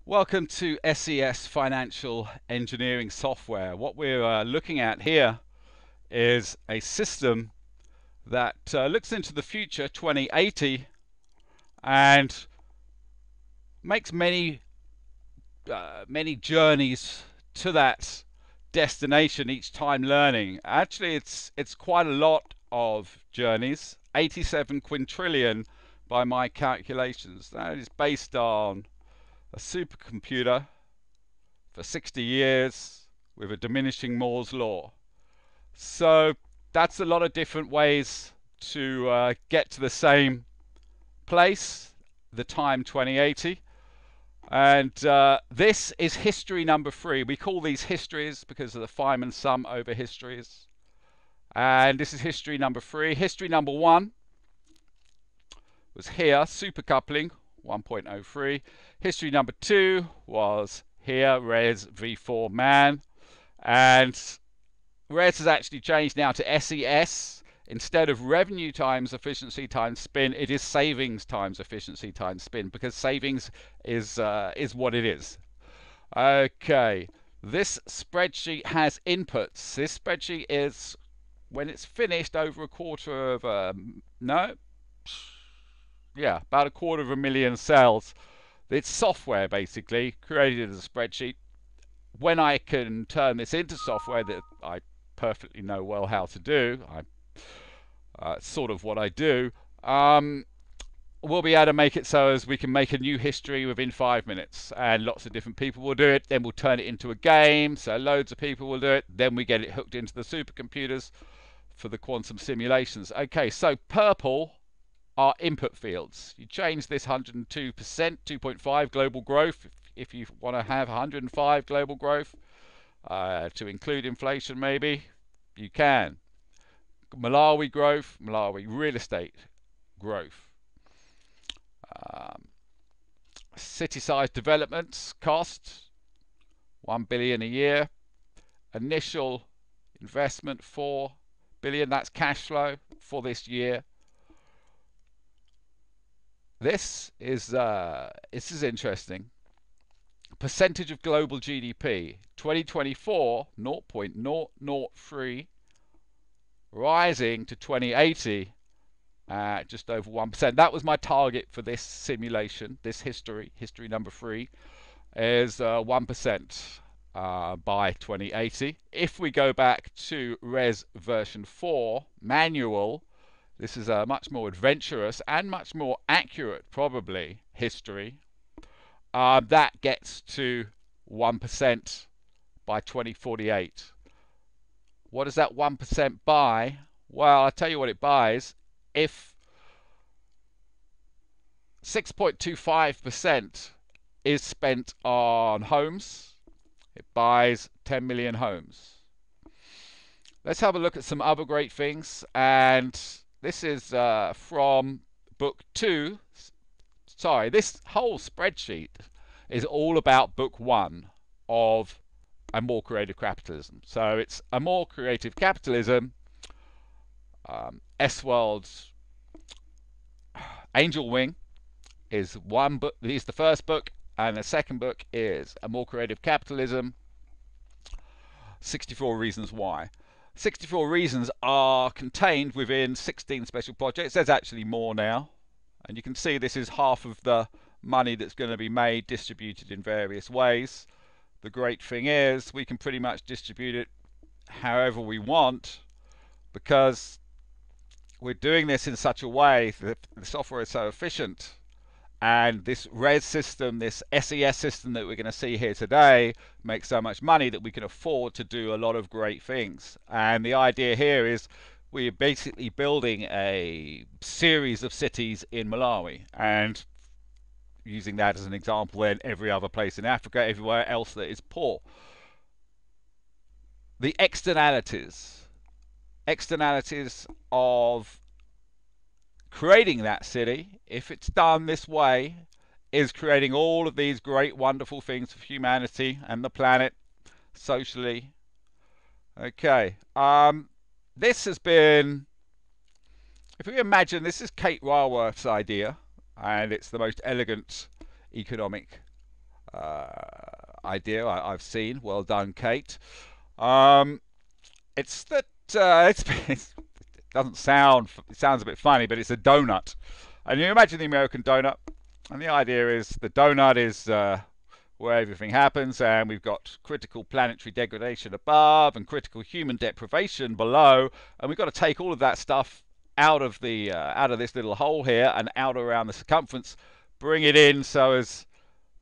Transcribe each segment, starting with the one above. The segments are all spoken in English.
Welcome to SES Financial Engineering Software. What we're looking at here is a system that looks into the future, 2080, and makes many journeys to that destination each time learning. Actually, it's quite a lot of journeys, 87 quintillion by my calculations. That is based on a supercomputer for 60 years with a diminishing Moore's law. So that's a lot of different ways to get to the same place, the time 2080. And this is history number 3. We call these histories because of the Feynman sum over histories. And this is history number 3. History number 1 was here, supercoupling, 1.03. History number 2 was here, Š-ŒŠ-v5 man. And RES has actually changed now to SES. Instead of revenue times efficiency times spin, it is savings times efficiency times spin, because savings is what it is. Okay, this spreadsheet has inputs. This spreadsheet is, when it's finished, over a quarter of about a quarter of a million cells. It's software basically created as a spreadsheet. When I can turn this into software that I perfectly know well how to do, sort of what I do, we'll be able to make it so as we can make a new history within 5 minutes, and lots of different people will do it. Then we'll turn it into a game, so loads of people will do it. Then we get it hooked into the supercomputers for the quantum simulations. Okay, so purple are input fields. You change this 102%, 2.5 global growth, if you want to have 105 global growth, to include inflation maybe, you can. Malawi growth, Malawi real estate growth. City size developments cost 1 billion a year. Initial investment 4 billion, that's cash flow for this year. This is interesting. Percentage of global GDP 2024 0.003, rising to 2080 just over 1%. That was my target for this simulation. This history number 3 is 1% by 2080. If we go back to RES version 4 manual, this is a much more adventurous and much more accurate, probably, history. That gets to 1% by 2048. What does that 1% buy? Well, I'll tell you what it buys. If 6.25% is spent on homes, it buys 10 million homes. Let's have a look at some other great things. And this is from book 2. Sorry, this whole spreadsheet is all about book 1 of A More Creative Capitalism. So it's A More Creative Capitalism, S-World's Angel Wing is one book. This is the first book, and the second book is A More Creative Capitalism, 64 Reasons Why. 64 reasons are contained within 16 special projects. There's actually more now, and you can see this is half of the money that's going to be made, distributed in various ways. The great thing is we can pretty much distribute it however we want, because we're doing this in such a way that the software is so efficient, and this RES system, this SES system that we're going to see here today, makes so much money that we can afford to do a lot of great things. And the idea here is we're basically building a series of cities in Malawi, and using that as an example, then every other place in Africa, everywhere else that is poor. The externalities of creating that city, if it's done this way, is creating all of these great wonderful things for humanity and the planet socially. Okay, this has been, if we imagine, this is Kate Raworth's idea, and it's the most elegant economic idea I've seen. Well done, Kate. It's that it doesn't sound. It sounds a bit funny, but it's a donut. And you imagine the American donut, and the idea is the donut is where everything happens, and we've got critical planetary degradation above and critical human deprivation below, and we've got to take all of that stuff out of this little hole here and out around the circumference, bring it in so as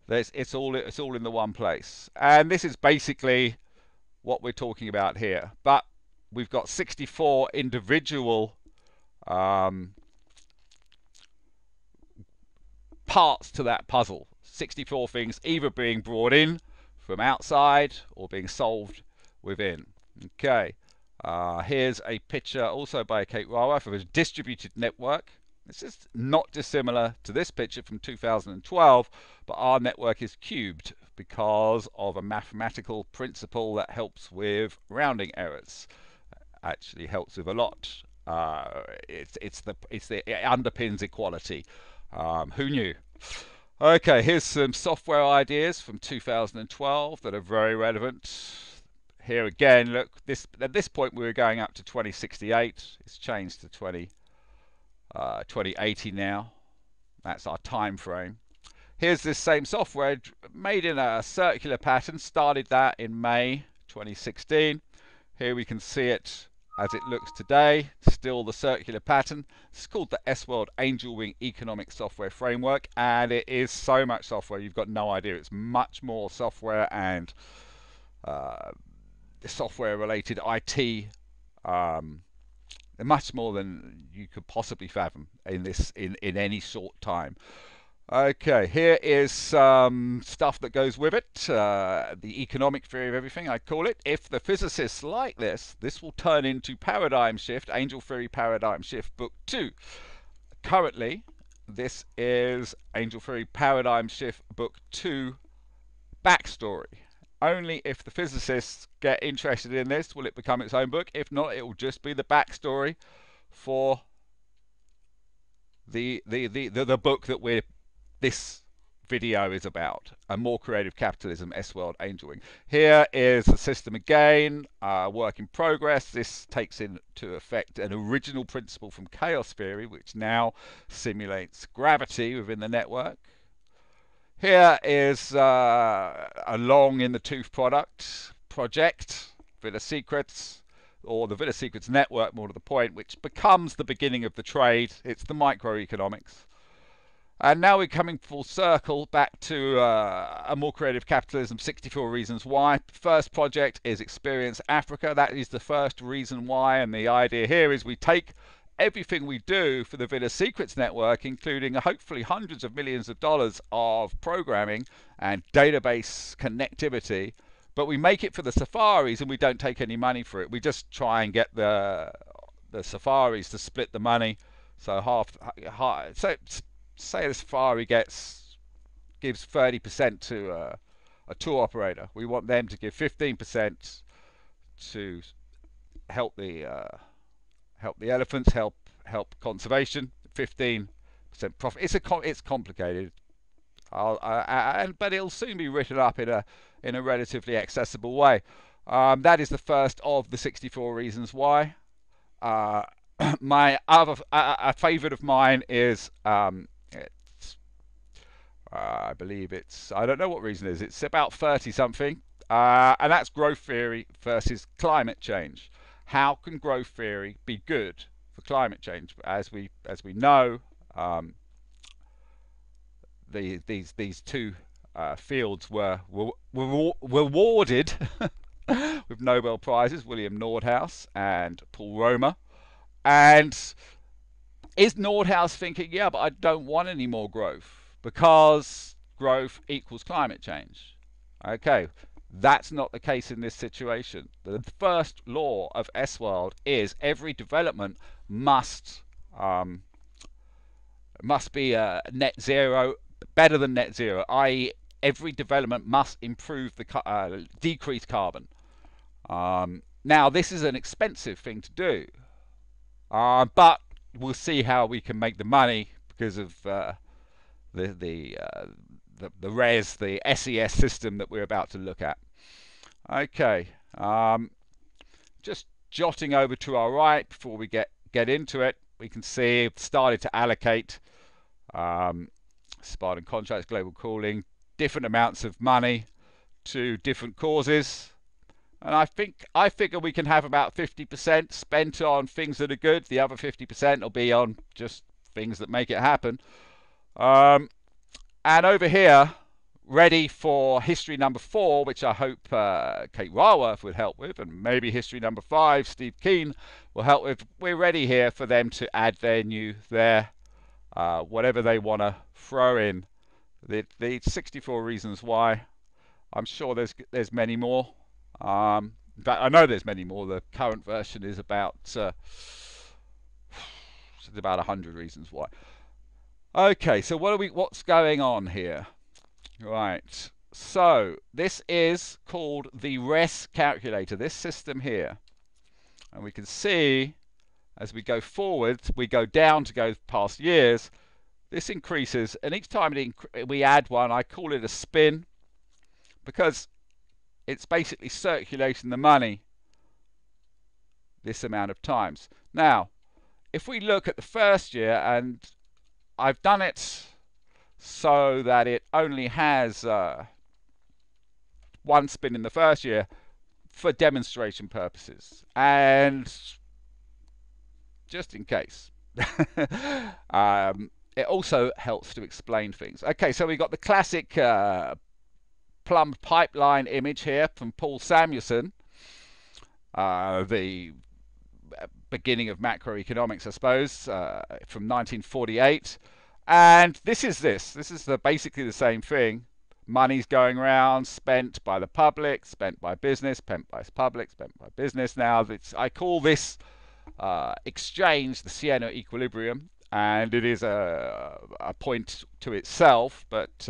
it's all in the one place. And this is basically what we're talking about here. But we've got 64 individual parts to that puzzle. 64 things either being brought in from outside or being solved within. Okay, here's a picture also by Kate Raworth of a distributed network. This is not dissimilar to this picture from 2012, but our network is cubed because of a mathematical principle that helps with rounding errors. Actually helps with a lot. It underpins equality. Who knew? Okay, here's some software ideas from 2012 that are very relevant. Here again, look, at this point we were going up to 2068. It's changed to 2080 now. That's our time frame. Here's this same software made in a circular pattern. Started that in May 2016. Here we can see it as it looks today, still the circular pattern. It's called the S-World Angel Wing Economic Software Framework, and it is so much software you've got no idea. It's much more software and software related IT, much more than you could possibly fathom in any short time. Okay, here is some stuff that goes with it. The economic theory of everything, I call it. If the physicists like this will turn into Paradigm Shift, Angel Theory Paradigm Shift Book 2. Currently, this is Angel Theory Paradigm Shift Book 2 backstory. Only if the physicists get interested in this will it become its own book. If not, it will just be the backstory for the book that this video is about, a more creative capitalism, S-World Angel Wing. Here is the system again, work in progress. This takes into effect an original principle from chaos theory, which now simulates gravity within the network. Here is a long in the tooth project, Villa Secrets, or the Villa Secrets network, more to the point, which becomes the beginning of the trade. It's the microeconomics. And now we're coming full circle back to a more creative capitalism, 64 reasons why. First project is Experience Africa. That is the first reason why, and the idea here is we take everything we do for the Villa Secrets network, including hopefully hundreds of millions of dollars of programming and database connectivity, but we make it for the safaris and we don't take any money for it. We just try and get the safaris to split the money. So say the safari gives 30% to a tour operator. We want them to give 15% to help the elephants, help conservation. 15% profit. It's complicated, but it'll soon be written up in a relatively accessible way. That is the first of the 64 reasons why. My a favourite of mine is I believe I don't know what reason it is. It's about 30 something, and that's growth theory versus climate change. How can growth theory be good for climate change? As we know, these two fields were rewarded with Nobel Prizes, William Nordhaus and Paul Romer. And is Nordhaus thinking, yeah, but I don't want any more growth because growth equals climate change? Okay, that's not the case in this situation. The first law of S-World is every development must be net zero, better than net zero, i.e. every development must improve the decrease carbon. Now this is an expensive thing to do, but we'll see how we can make the money because of the the RES, the SES system that we're about to look at. Okay, just jotting over to our right before we get into it, we can see it started to allocate Spartan contracts, global cooling, different amounts of money to different causes. And I figure we can have about 50% spent on things that are good. The other 50% will be on just things that make it happen. And over here, ready for history number 4, which I hope Kate Raworth would help with, and maybe history number 5, Steve Keen will help with. We're ready here for them to add their whatever they want to throw in. The 64 reasons why. I'm sure there's many more. In fact, I know there's many more. The current version is about it's about 100 reasons why. Okay, so what's going on here? Right. So this is called the RES calculator. This system here, and we can see as we go forward, we go down to go past years. This increases, and each time we add one, I call it a spin, because it's basically circulating the money this amount of times. Now, if we look at the first year, and I've done it so that it only has one spin in the first year for demonstration purposes, and just in case. It also helps to explain things. Okay, so we got the classic plumbed pipeline image here from Paul Samuelson, the beginning of macroeconomics, I suppose, from 1948. And this is basically the same thing. Money's going around, spent by the public, spent by business, spent by public, spent by business. Now, I call this exchange the Siena equilibrium, and it is a point to itself, but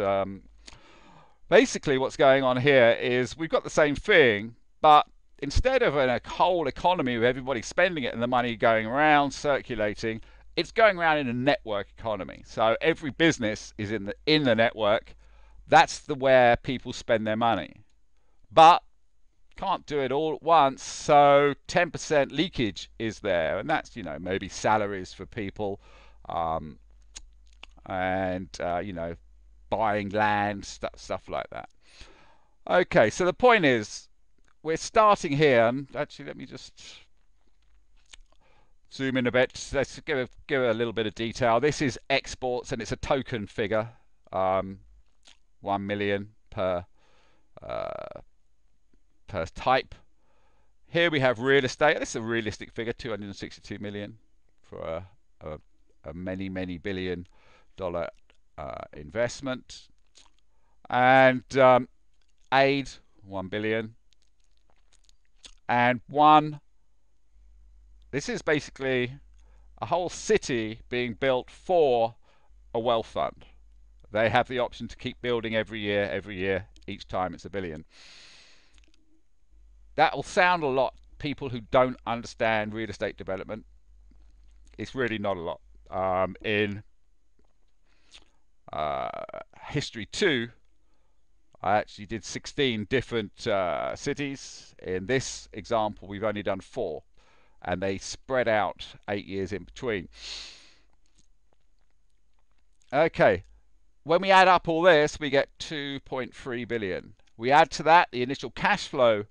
basically what's going on here is we've got the same thing, but instead of a whole economy with everybody spending it and the money going around, circulating, it's going around in a network economy. So every business is in the network. That's where people spend their money. But can't do it all at once, so 10% leakage is there, and that's, maybe salaries for people, and buying land, stuff like that. Okay, so the point is, we're starting here, and actually let me just zoom in a bit. Let's give a little bit of detail. This is exports, and it's a token figure, 1 million per type. Here we have real estate. This is a realistic figure, 262 million for a many billion dollar investment. And aid, 1 billion. And this is basically a whole city being built for a wealth fund. They have the option to keep building every year, each time it's $1 billion. That will sound a lot, people who don't understand real estate development. It's really not a lot. In history 2, I actually did 16 different cities. In this example, we've only done 4, and they spread out 8 years in between. Okay, when we add up all this, we get 2.3 billion. We add to that the initial cash flow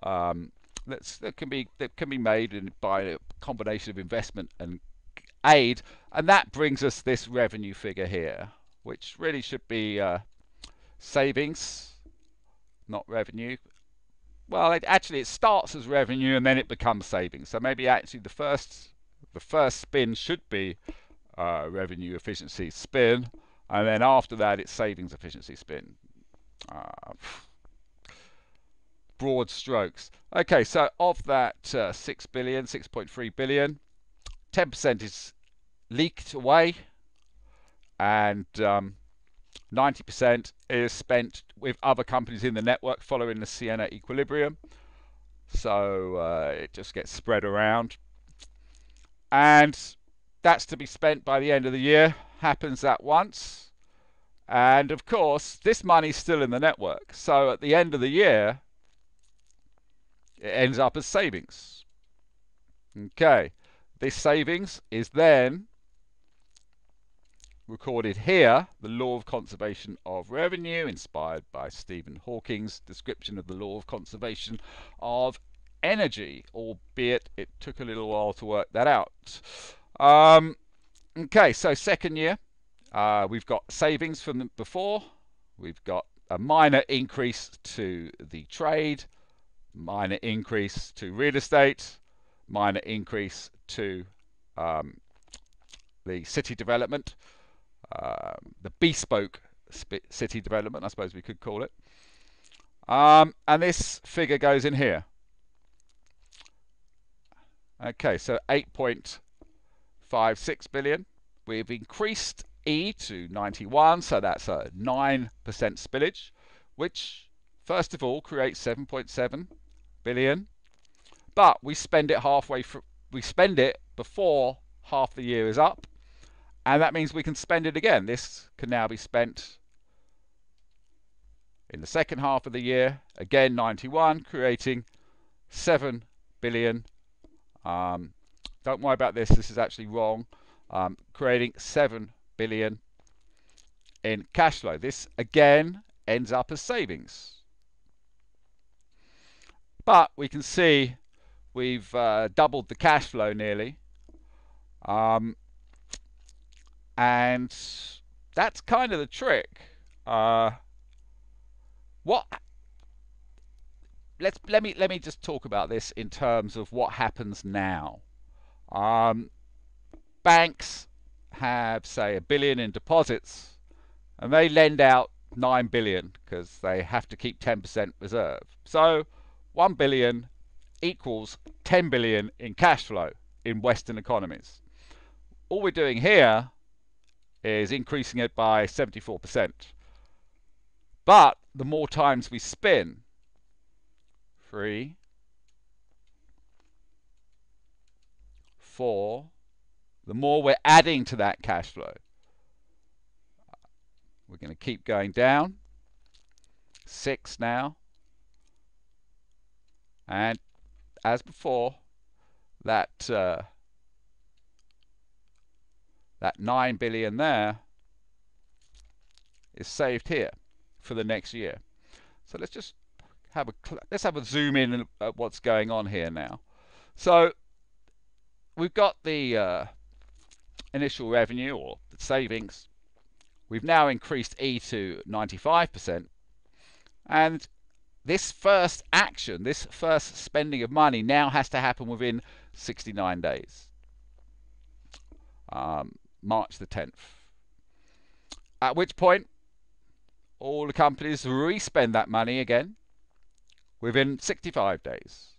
that can be made by a combination of investment and aid, and that brings us this revenue figure here, which really should be savings, not revenue. Well, it starts as revenue and then it becomes savings. So maybe actually the first spin should be revenue efficiency spin, and then after that it's savings efficiency spin. Broad strokes. Okay, so of that 6 billion, 6.3 billion, 10% is leaked away, and 90% is spent with other companies in the network following the Siena equilibrium. So it just gets spread around, and that's to be spent by the end of the year. Happens at once, And of course, this money's still in the network. So at the end of the year, it ends up as savings. Okay, this savings is then recorded here, the law of conservation of revenue, inspired by Stephen Hawking's description of the law of conservation of energy, albeit it took a little while to work that out. Okay, so second year, we've got savings from before, we've got a minor increase to the trade, minor increase to real estate, minor increase to the city development, the bespoke city development, I suppose we could call it. And this figure goes in here. Okay, so 8.56 billion. We've increased E to 91, so that's a 9% spillage, which first of all creates 7.7 billion. But we spend it we spend it before half the year is up, and that means we can spend it again. This can now be spent in the second half of the year, again 91, creating 7 billion. Don't worry about this, this is actually wrong. Creating 7 billion in cash flow. This again ends up as savings. But we can see we've doubled the cash flow nearly. And that's kind of the trick. Let me just talk about this in terms of what happens now. Banks have, say, $1 billion in deposits, and they lend out 9 billion because they have to keep 10% reserve. So 1 billion equals 10 billion in cash flow in Western economies. All we're doing here is increasing it by 74%. But the more times we spin, 3, 4, the more we're adding to that cash flow. We're going to keep going down. 6 now. And as before, that 9 billion there is saved here for the next year. So let's just have a zoom in at what's going on here now. So we've got the initial revenue, or the savings. We've now increased E to 95%, and this first action, this first spending of money, now has to happen within 69 days. March the 10th. At which point, all the companies re-spend that money again within 65 days.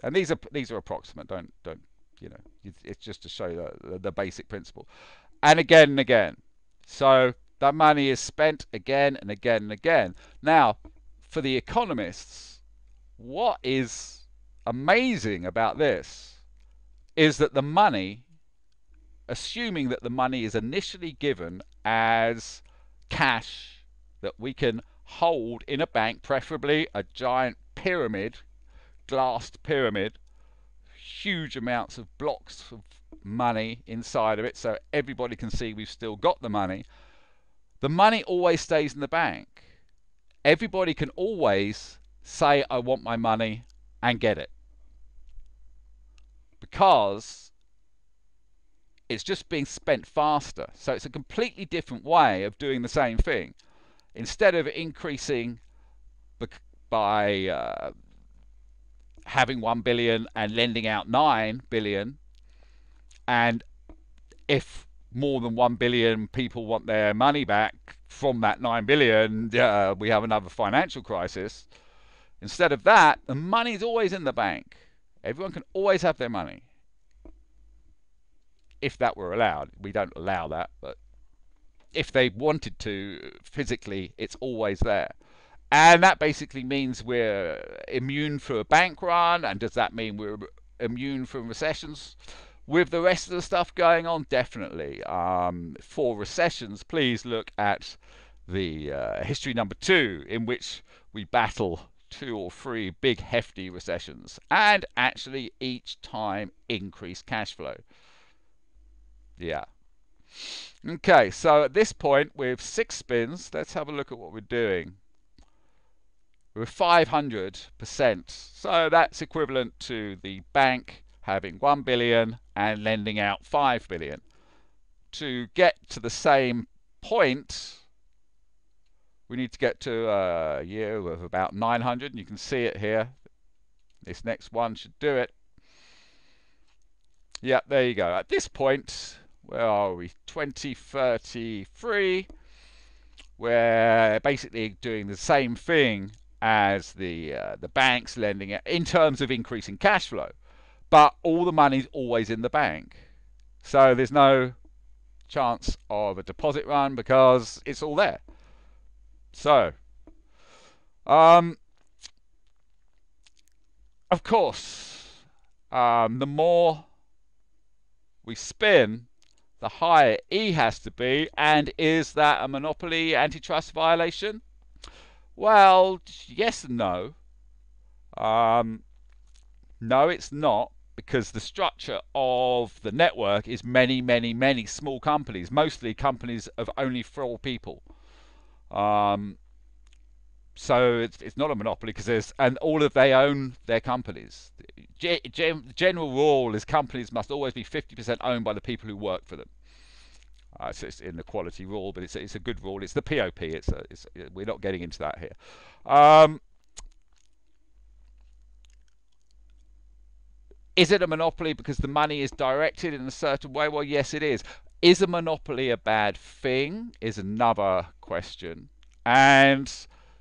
And these are approximate. Don't you know? It's just to show the basic principle. And again and again. So that money is spent again and again and again. Now, for the economists, what is amazing about this is that the money, assuming that the money is initially given as cash that we can hold in a bank, preferably a giant pyramid, glassed pyramid, huge amounts of blocks of money inside of it so everybody can see we've still got the money. The money always stays in the bank. Everybody can always say, I want my money, and get it. Because it's just being spent faster. So it's a completely different way of doing the same thing. Instead of increasing by having 1 billion and lending out 9 billion, and if more than 1 billion people want their money back from that 9 billion, we have another financial crisis. Instead of that, the money's always in the bank. Everyone can always have their money. If that were allowed. We don't allow that, but if they wanted to, physically, it's always there. And that basically means we're immune from a bank run. And does that mean we're immune from recessions? With the rest of the stuff going on, definitely. For recessions, please look at history number 2, in which we battle 2 or 3 big hefty recessions and actually each time increase cash flow. Yeah. Okay, so at this point with 6 spins, let's have a look at what we're doing. We're 500%, so that's equivalent to the bank having 1 billion and lending out 5 billion. To get to the same point, we need to get to a year of about 900, and you can see it here. This next one should do it. Yeah, there you go. At this point, where are we? 2033. We're basically doing the same thing as the banks lending it in terms of increasing cash flow, but all the money's always in the bank, so there's no chance of a deposit run because it's all there. So, of course, the more we spin, the higher E has to be. And is that a monopoly antitrust violation? Well, yes and no. No, it's not, because the structure of the network is many, many, many small companies, mostly companies of only 4 people. So it's not a monopoly because and they own their companies. General rule is companies must always be 50% owned by the people who work for them. So it's in the quality rule, but it's a good rule. It's the POP. We're not getting into that here. Is it a monopoly because the money is directed in a certain way? Well, yes, it is. Is a monopoly a bad thing? Is another question. And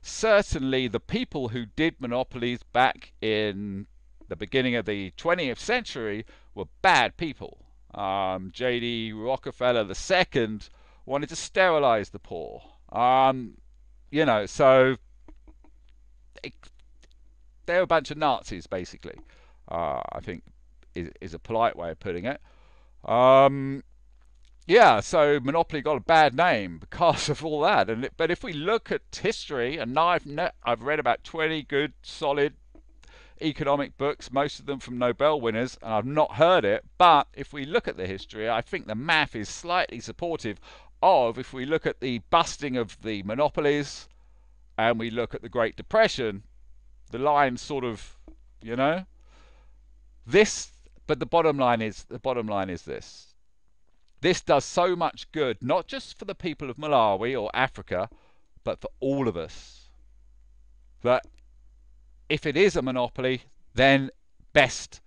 certainly the people who did monopolies back in the beginning of the 20th century were bad people. J.D. Rockefeller II wanted to sterilize the poor. So they're a bunch of Nazis, basically. I think is a polite way of putting it. Yeah, so monopoly got a bad name because of all that. But if we look at history, and I've read about 20 good, solid economic books, most of them from Nobel winners, and I've not heard it. But if we look at the history, I think the math is slightly supportive of, if we look at the busting of the monopolies and we look at the Great Depression, the line sort of, this. But the bottom line is this. This does so much good, not just for the people of Malawi or Africa, but for all of us. That if it is a monopoly, then best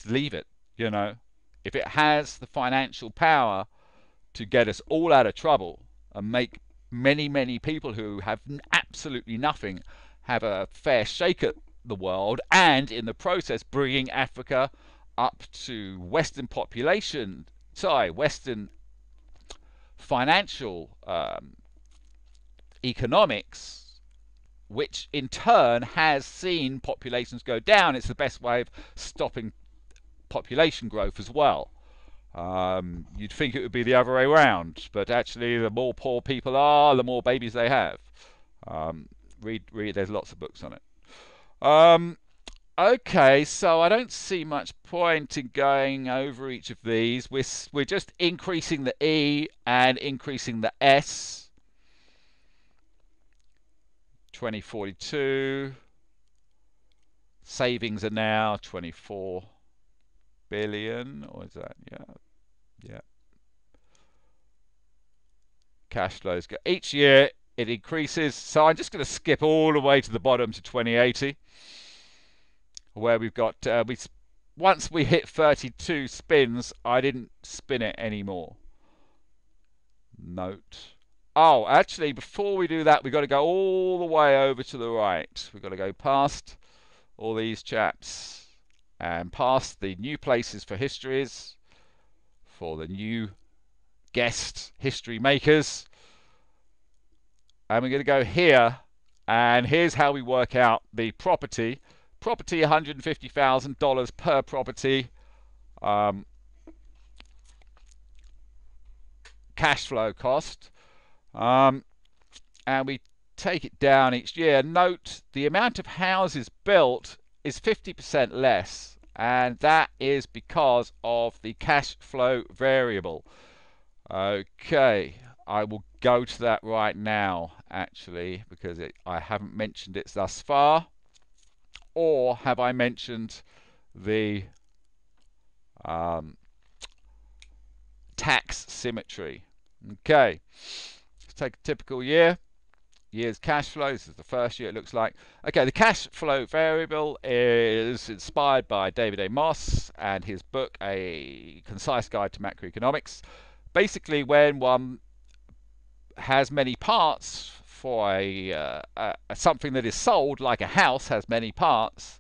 leave it. If it has the financial power to get us all out of trouble and make many, many people who have absolutely nothing have a fair shake at the world, and in the process bringing Africa up to Western financial economics, which in turn has seen populations go down. It's the best way of stopping population growth as well. You'd think it would be the other way around, but actually the more poor people are, the more babies they have. Read, there's lots of books on it. Okay, so I don't see much point in going over each of these. We're just increasing the E and increasing the S. 2042. Savings are now 24 billion, or is that? Yeah. Cash flows go each year. It increases. So I'm just going to skip all the way to the bottom to 2080. Where we've got, once we hit 32 spins, I didn't spin it anymore. Note. Oh, actually, before we do that, we've got to go all the way over to the right. We've got to go past all these chaps and past the new places for histories, for the new guest history makers. And we're going to go here, and here's how we work out the property. Property, $150,000 per property. Cash flow cost. and we take it down each year, note the amount of houses built is 50% less, and that is because of the cash flow variable. Okay, I will go to that right now, actually, because I haven't mentioned it thus far. Or have I mentioned the tax symmetry? Okay, let's take a typical year. Year's cash flow. This is the first year, it looks like. Okay, the cash flow variable is inspired by David A. Moss and his book, A Concise Guide to Macroeconomics. Basically, when one has many parts for something that is sold, like a house has many parts,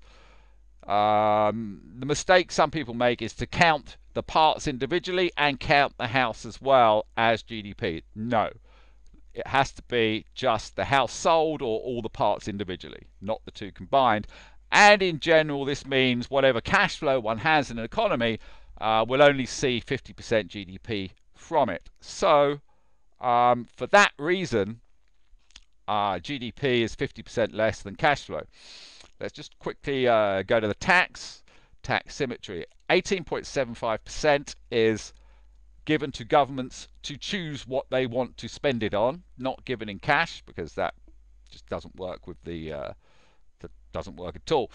the mistake some people make is to count the parts individually and count the house as well as GDP. No. It has to be just the house sold or all the parts individually, not the two combined. And in general, this means whatever cash flow one has in an economy will only see 50% GDP from it. So for that reason, GDP is 50% less than cash flow. Let's just quickly go to the tax symmetry. 18.75% is given to governments to choose what they want to spend it on, not given in cash, because that just doesn't work with the that doesn't work at all.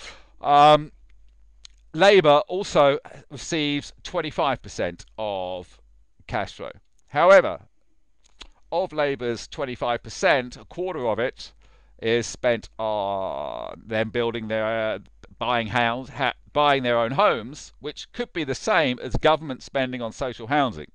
Labour also receives 25% of cash flow. However, of Labour's 25%, a quarter of it is spent on them building their buying their own homes, which could be the same as government spending on social housing.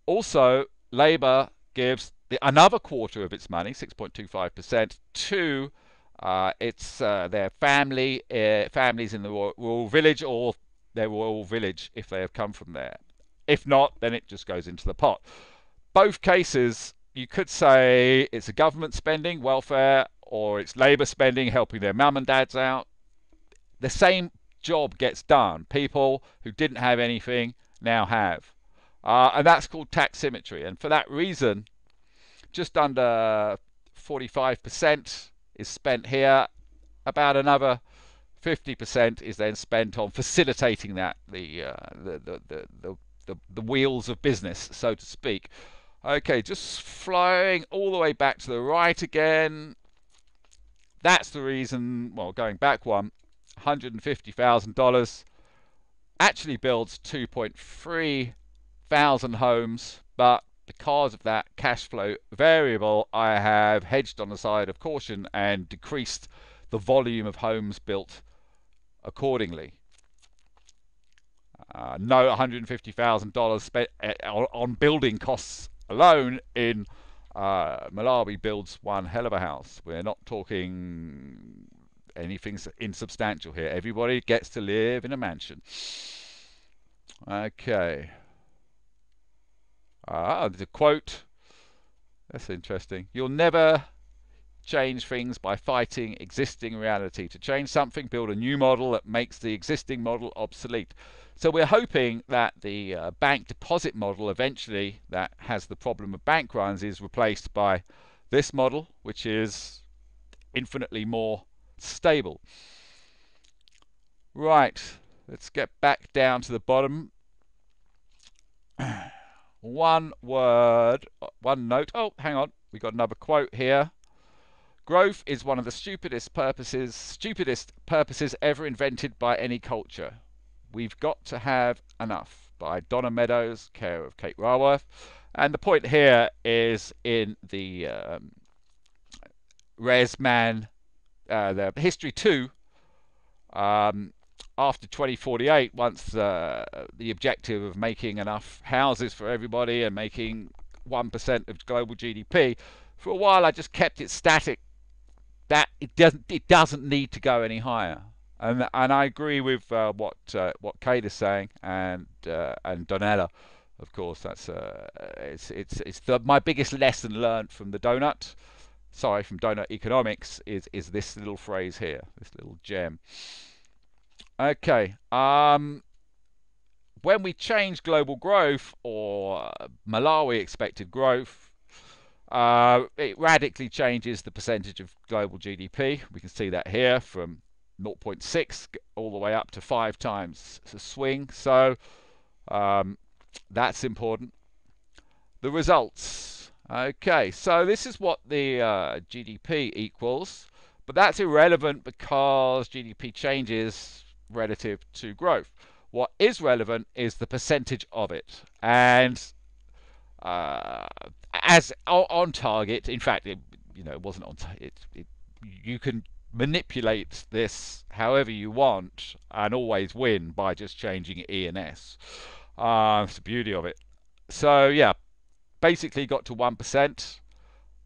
Also, Labour gives another quarter of its money, 6.25%, to their families in the rural village, or their rural village if they have come from there. If not, then it just goes into the pot. Both cases, you could say it's a government spending, welfare, or it's Labour spending, helping their mum and dads out. The same job gets done. People who didn't have anything now have. And that's called tax symmetry. And for that reason, just under 45% is spent here. About another 50% is then spent on facilitating that, the wheels of business, so to speak. Okay, just flying all the way back to the right again. That's the reason, well, going back one, $150,000 actually builds 2.3 thousand homes, but because of that cash flow variable, I have hedged on the side of caution and decreased the volume of homes built accordingly. No $150,000 spent on building costs alone in Malawi builds one hell of a house. We're not talking anything insubstantial here. Everybody gets to live in a mansion. Okay. The quote, that's interesting. You'll never change things by fighting existing reality. To change something, build a new model that makes the existing model obsolete. So we're hoping that the bank deposit model eventually, that has the problem of bank runs, is replaced by this model, which is infinitely more stable. Right, let's get back down to the bottom. One word, one note. Oh, hang on. We got another quote here. Growth is one of the stupidest purposes ever invented by any culture. We've got to have enough. By Donna Meadows, care of Kate Raworth. And the point here is in the Resman, the History 2, after 2048, once the objective of making enough houses for everybody and making 1% of global GDP, for a while I just kept it static. That it doesn't need to go any higher, and I agree with what Kate is saying, and Donella, of course. That's my biggest lesson learned from the donut. Sorry, from donut economics is this little phrase here, this little gem. Okay, when we change global growth, or Malawi expected growth, It radically changes the percentage of global GDP. We can see that here from 0.6 all the way up to 5 times. It's a swing. So that's important. The results. Okay, so this is what the GDP equals, but that's irrelevant because GDP changes relative to growth. What is relevant is the percentage of it, and as on target. In fact, it wasn't on target. You can manipulate this however you want and always win by just changing E and S. It's the beauty of it. So yeah, basically got to 1%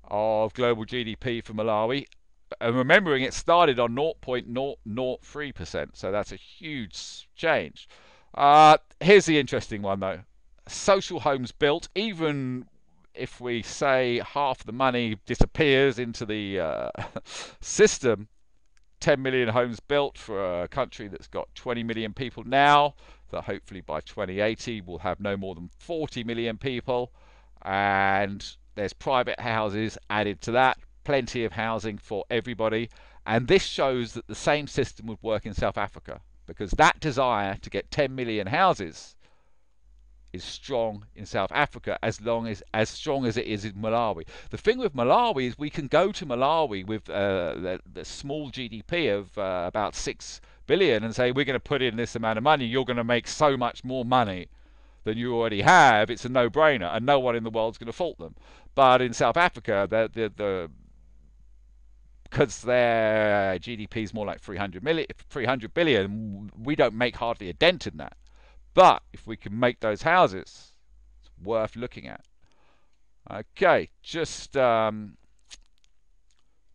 of global GDP for Malawi. And remembering it started on 0.003%, so that's a huge change. Here's the interesting one though. Social homes built, even if we say half the money disappears into the system, 10 million homes built for a country that's got 20 million people now, that hopefully by 2080 will have no more than 40 million people, and there's private houses added to that, plenty of housing for everybody. And this shows that the same system would work in South Africa, because that desire to get 10 million houses is strong in South Africa, as strong as it is in Malawi. The thing with Malawi is we can go to Malawi with the small GDP of about 6 billion and say, we're going to put in this amount of money, you're going to make so much more money than you already have. It's a no-brainer, and no one in the world's going to fault them. But in South Africa, because their GDP is more like 300 billion, we don't make hardly a dent in that. But if we can make those houses, it's worth looking at. Okay, just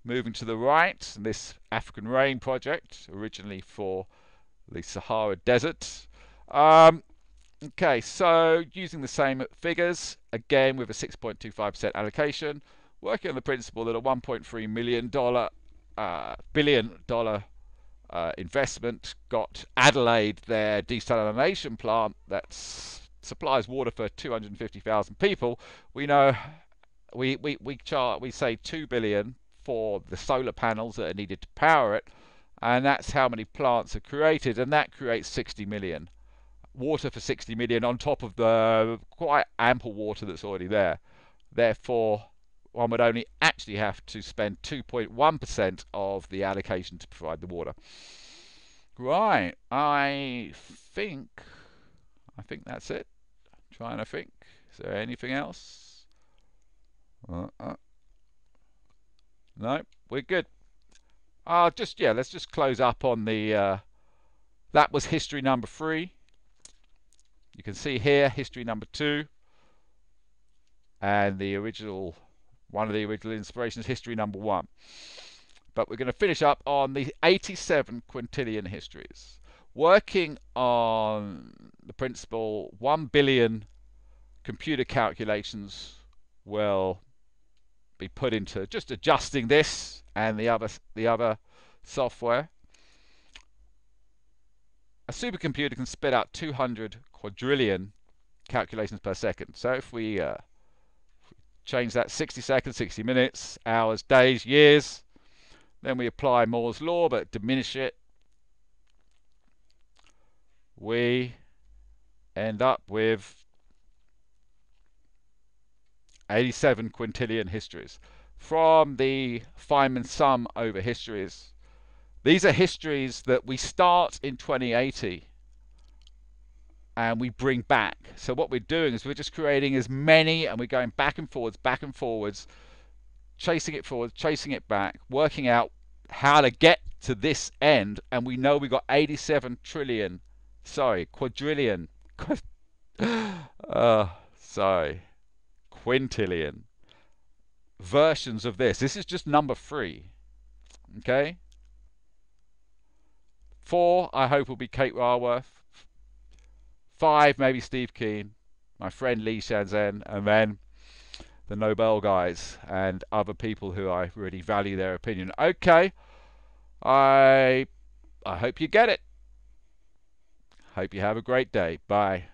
moving to the right, this African Rain project, originally for the Sahara Desert. Okay, so using the same figures, again with a 6.25% allocation, working on the principle that a $1.3 billion investment got Adelaide their desalination plant that supplies water for 250,000 people. We know we say 2 billion for the solar panels that are needed to power it, and that's how many plants are created, and that creates 60 million. Water for 60 million on top of the quite ample water that's already there. Therefore, one would only actually have to spend 2.1% of the allocation to provide the water. Right, I think that's it. I'm trying to think. Is there anything else? No, we're good. Let's just close up on the. That was history number 3. You can see here history number 2, and one of the original inspirations, history number 1. But we're going to finish up on the 87 quintillion histories, working on the principle 1 billion computer calculations will be put into just adjusting this and the other software. A supercomputer can spit out 200 quadrillion calculations per second. So if we change that 60 seconds, 60 minutes, hours, days, years, then we apply Moore's law but diminish it, we end up with 87 quintillion histories. From the Feynman sum over histories, these are histories that we start in 2080 and we bring back. So what we're doing is we're just creating as many, and we're going back and forwards, chasing it forward, chasing it back, working out how to get to this end, and we know we got 87 trillion, quadrillion, quintillion versions of this. This is just number 3. Okay? 4, I hope, will be Kate Raworth. 5, maybe Steve Keen, my friend Li Shanzhen, and then the Nobel guys and other people who I really value their opinion. Okay, I hope you get it. Hope you have a great day. Bye.